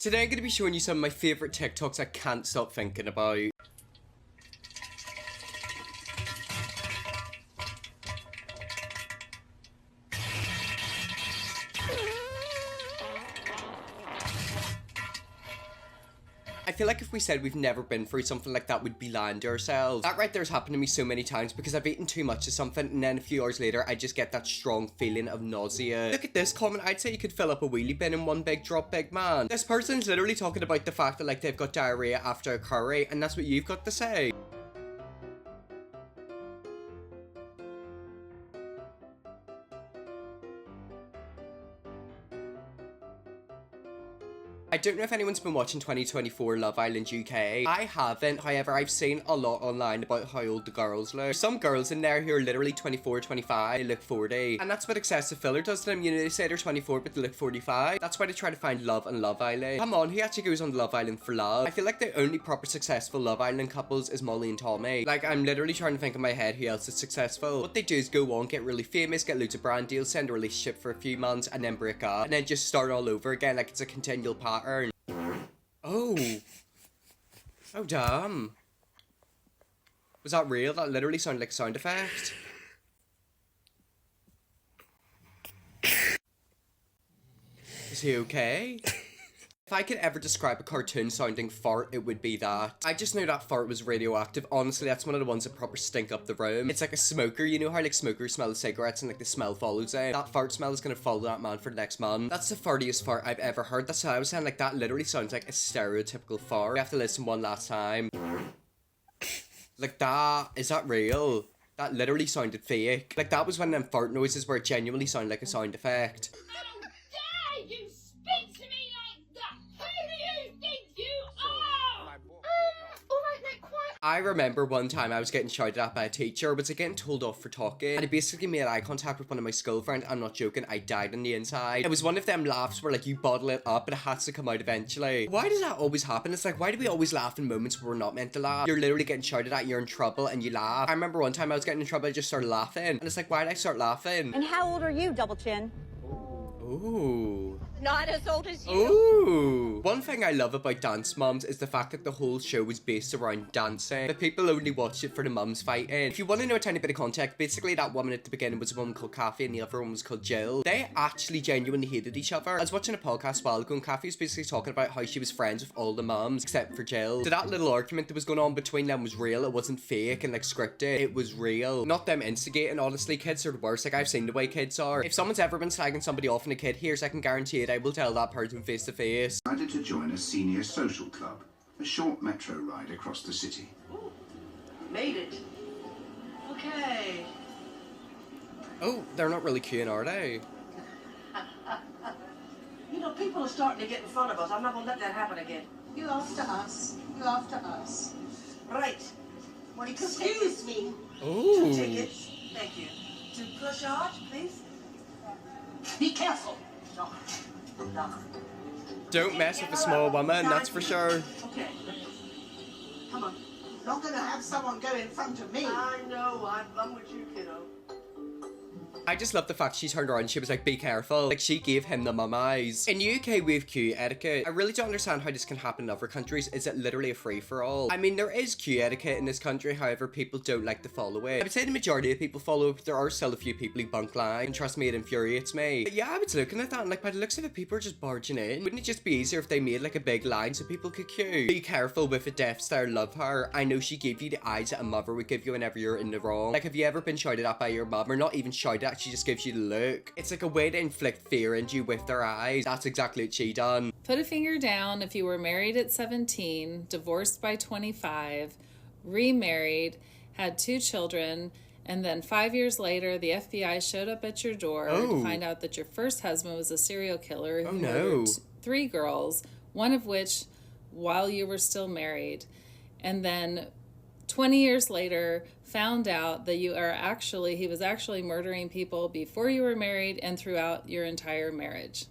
Today I'm going to be showing you some of my favourite TikToks I can't stop thinking about. I feel like if we said we've never been through something like that, we'd be lying to ourselves. That right there's happened to me so many times because I've eaten too much of something and then a few hours later I just get that strong feeling of nausea. Look at this comment. I'd say you could fill up a wheelie bin in one big drop, big man. This person's literally talking about the fact that like they've got diarrhea after a curry, and that's what you've got to say. I don't know if anyone's been watching 2024 Love Island UK. I haven't, however, I've seen a lot online about how old the girls look. There's some girls in there who are literally 24, 25, they look 40. And that's what excessive filler does to them. You know, they say they're 24, but they look 45. That's why they try to find love on Love Island. Come on, who actually goes on Love Island for love? I feel like the only proper successful Love Island couples is Molly and Tommy. Like, I'm literally trying to think in my head who else is successful. What they do is go on, get really famous, get loads of brand deals, send a relationship for a few months, and then break up. And then just start all over again, like it's a continual pattern. Oh. Oh, damn. Was that real? That literally sounded like a sound effect. Is he okay? If I could ever describe a cartoon sounding fart, it would be that. I just knew that fart was radioactive. Honestly, that's one of the ones that proper stink up the room. It's like a smoker. You know how like smokers smell the cigarettes and like the smell follows it? That fart smell is gonna follow that man for the next month. That's the fartiest fart I've ever heard. That's how I was saying, like that literally sounds like a stereotypical fart. We have to listen one last time. Like that, is that real? That literally sounded fake. Like that was one of them fart noises where it genuinely sounded like a sound effect. How dare you speak to me like that? Who do you think you are? Alright, now quiet. I remember one time I was getting shouted at by a teacher. Was I getting told off for talking? And he basically made eye contact with one of my school friends. I'm not joking, I died on the inside. It was one of them laughs where like you bottle it up and it has to come out eventually. Why does that always happen? It's like, why do we always laugh in moments where we're not meant to laugh? You're literally getting shouted at, you're in trouble, and you laugh. I remember one time I was getting in trouble, I just started laughing. And it's like, why did I start laughing? And how old are you, Double Chin? Ooh. Not as old as you. Ooh. One thing I love about Dance Moms is the fact that the whole show was based around dancing. The people only watch it for the mums fighting. If you want to know a tiny bit of context, basically that woman at the beginning was a woman called Kathy and the other one was called Jill. They actually genuinely hated each other. I was watching a podcast a while ago and Kathy was basically talking about how she was friends with all the mums except for Jill. So that little argument that was going on between them was real. It wasn't fake and like scripted. It was real. Not them instigating. Honestly, kids are the worst. Like I've seen the way kids are. If someone's ever been slagging somebody off and a kid, here's I can guarantee it, I will tell that person face to face. Decided to join a senior social club, a short metro ride across the city. Ooh, made it. Okay. Oh, they're not really queuing, are they? You know, people are starting to get in front of us. I'm not going to let that happen again. You after us. You after us. Right. What do you Excuse me. Ooh. 2 tickets. Thank you. 2 push charge, please. Be careful. No. No. Don't mess with a small woman, that's for sure. Okay. Come on. Not gonna have someone go in front of me. I know. I'm with you, kiddo. I just love the fact she turned around and she was like, be careful. Like she gave him the mum eyes. In the UK we have queue etiquette. I really don't understand how this can happen in other countries. Is it literally a free-for-all? I mean, there is queue etiquette in this country, however, people don't like to follow it. I would say the majority of people follow it, but there are still a few people who bunk line. And trust me, it infuriates me. But yeah, I was looking at that and like by the looks of it, people are just barging in. Wouldn't it just be easier if they made like a big line so people could queue? Be careful with a Death Star, love her. I know she gave you the eyes that a mother would give you whenever you're in the wrong. Like, have you ever been shouted at by your mum? Or not even shouted at, she just gives you the look. It's like a way to inflict fear into you with their eyes. That's exactly what she done. Put a finger down if you were married at 17, divorced by 25, remarried, had 2 children, and then 5 years later, the FBI showed up at your door to find out that your first husband was a serial killer who murdered 3 girls, one of which while you were still married. And then 20 years later, found out that he was actually murdering people before you were married and throughout your entire marriage.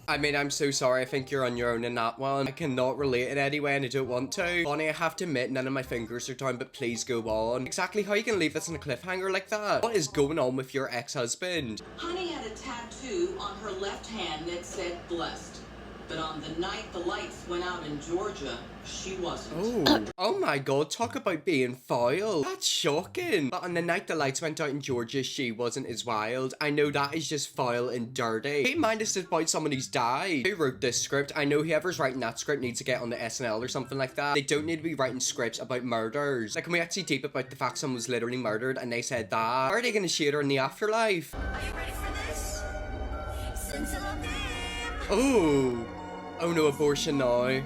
I mean, I'm so sorry, I think you're on your own in that one. I cannot relate in any way and I don't want to. Bonnie, I have to admit, none of my fingers are down, but please go on. Exactly how you can leave this in a cliffhanger like that? What is going on with your ex-husband? Honey had a tattoo on her left hand that said blessed. But on the night the lights went out in Georgia, she wasn't. Oh, oh my god, talk about being foul. That's shocking. But on the night the lights went out in Georgia, she wasn't as wild. I know that is just foul and dirty. Keep in mind this is about someone who's died. Who wrote this script? I know whoever's writing that script needs to get on the SNL or something like that. They don't need to be writing scripts about murders. Like, can we actually deep about the fact someone was literally murdered and they said that? How are they gonna shoot her in the afterlife? Are you ready for this? Oh. Oh no, abortion now.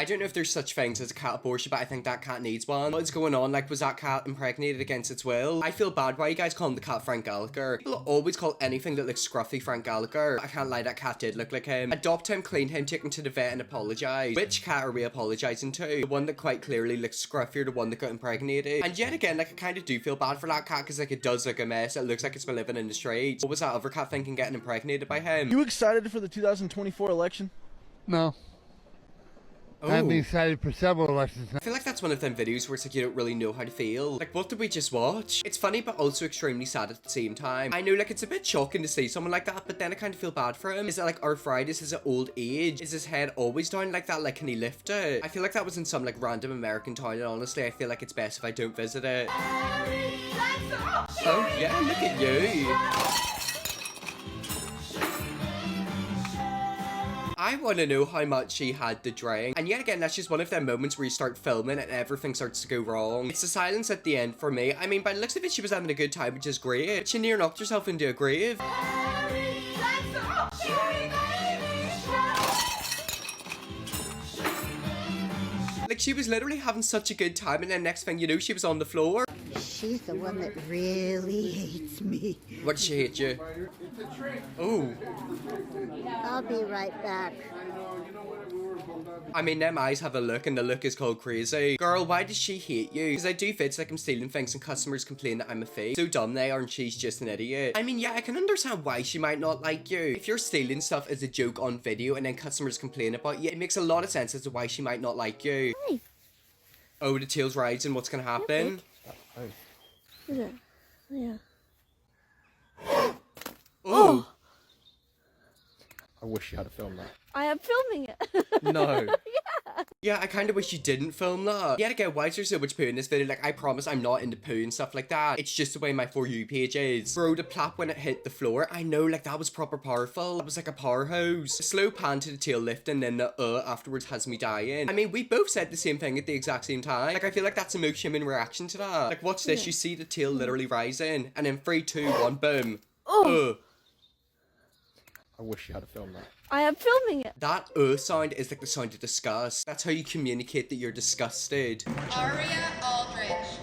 I don't know if there's such things as a cat abortion, but I think that cat needs one. What's going on? Like, was that cat impregnated against its will? I feel bad. Why you guys call him the cat Frank Gallagher? People always call anything that looks scruffy Frank Gallagher. I can't lie, that cat did look like him. Adopt him, clean him, take him to the vet and apologise. Which cat are we apologising to? The one that quite clearly looks scruffier, the one that got impregnated. And yet again, like, I kind of do feel bad for that cat because, like, it does look a mess. It looks like it's been living in the streets. What was that other cat thinking getting impregnated by him? You excited for the 2024 election? No. Oh. I've been excited for several elections now. I feel like that's one of them videos where it's like you don't really know how to feel. Like, what did we just watch? It's funny but also extremely sad at the same time. I know, like, it's a bit shocking to see someone like that, but then I kind of feel bad for him. Is it like arthritis? Is it old age? Is his head always down like that? Like, can he lift it? I feel like that was in some like random American town, and honestly I feel like it's best if I don't visit it. Oh yeah, look at you. I want to know how much she had to drink. And yet again, that's just one of them moments where you start filming and everything starts to go wrong. It's the silence at the end for me. I mean, by the looks of it, she was having a good time, which is great. But she near knocked herself into a grave. Like, she was literally having such a good time, and then next thing you know, she was on the floor. She's the one that really hates me. What did she hate you? Oh. I'll be right back. I mean, them eyes have a look, and the look is called crazy. Girl, why does she hate you? Because I do fits like I'm stealing things and customers complain that I'm a thief. So dumb they are, and she's just an idiot. I mean, yeah, I can understand why she might not like you. If you're stealing stuff as a joke on video and then customers complain about you, it makes a lot of sense as to why she might not like you. Hey. Oh, the tail's rising, what's gonna happen? Yeah. Oh. I wish you had filmed that. I am filming it. No. Yeah, I kind of wish you didn't film that. Yet again, why is there so much poo in this video? Like, I promise I'm not into poo and stuff like that. It's just the way my For You page is. Bro, the plap when it hit the floor, I know, like, that was proper powerful. That was like a power hose. A slow pan to the tail lift and then the afterwards has me dying. I mean, we both said the same thing at the exact same time. Like, I feel like that's a most human reaction to that. Like, watch this. You see the tail literally rising, and then 3, 2, 1, boom. I wish you had filmed that. I am filming it. That sound is like the sound of disgust. That's how you communicate that you're disgusted. Aria Aldridge.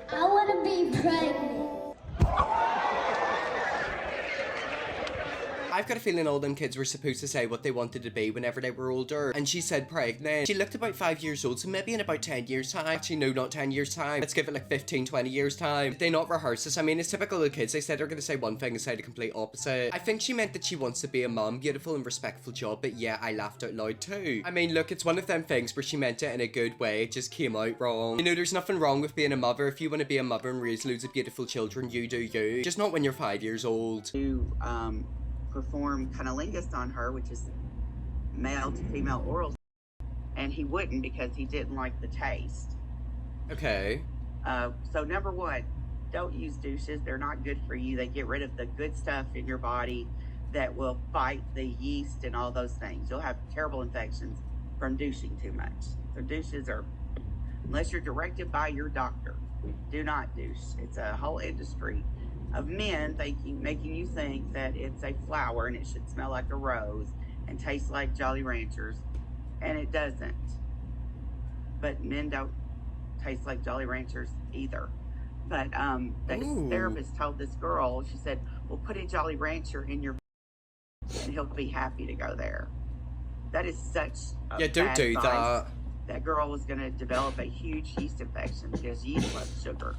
I want to be pregnant. I've got a feeling all them kids were supposed to say what they wanted to be whenever they were older, and she said pregnant. She looked about 5 years old, so maybe in about 10 years time. Actually, no, not 10 years time. Let's give it like 15, 20 years time. Did they not rehearse this? I mean, it's typical of kids. They said they're going to say one thing and say the complete opposite. I think she meant that she wants to be a mum, beautiful and respectful job, but yeah, I laughed out loud too. I mean, look, it's one of them things where she meant it in a good way, it just came out wrong. You know, there's nothing wrong with being a mother. If you want to be a mother and raise loads of beautiful children, you do you. Just not when you're 5 years old. To perform cunnilingus on her, which is male to female oral, and he wouldn't because he didn't like the taste. Okay. So number one, don't use douches. They're not good for you. They get rid of the good stuff in your body that will fight the yeast and all those things. You'll have terrible infections from douching too much. So douches are, unless you're directed by your doctor, do not douche. It's a whole industry of men making you think that it's a flower and it should smell like a rose and taste like Jolly Ranchers, and it doesn't. But men don't taste like Jolly Ranchers either. But the therapist told this girl, she said, well, put a Jolly Rancher in your and he'll be happy to go there. That is such a yeah, don't bad do advice. That girl was going to develop a huge yeast infection because yeast loves sugar.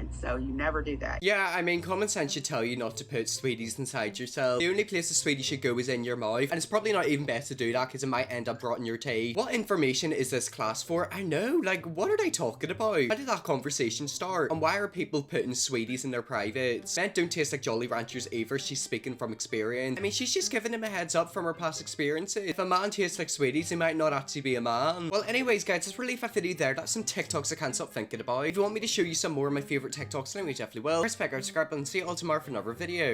And so you never do that. Yeah, I mean, common sense should tell you not to put sweeties inside yourself. The only place a sweetie should go is in your mouth, and it's probably not even best to do that because it might end up rotting your tea. What information is this class for? I know, like, what are they talking about? How did that conversation start? And why are people putting sweeties in their privates? Men don't taste like Jolly Ranchers either. She's speaking from experience. I mean, she's just giving him a heads up from her past experiences. If a man tastes like sweeties, he might not actually be a man. Well, anyways, guys, let's really leave that video there. That's some TikToks I can't stop thinking about. If you want me to show you some more of my favorite TikToks, then we definitely will. Press back out, subscribe, and see you all tomorrow for another video.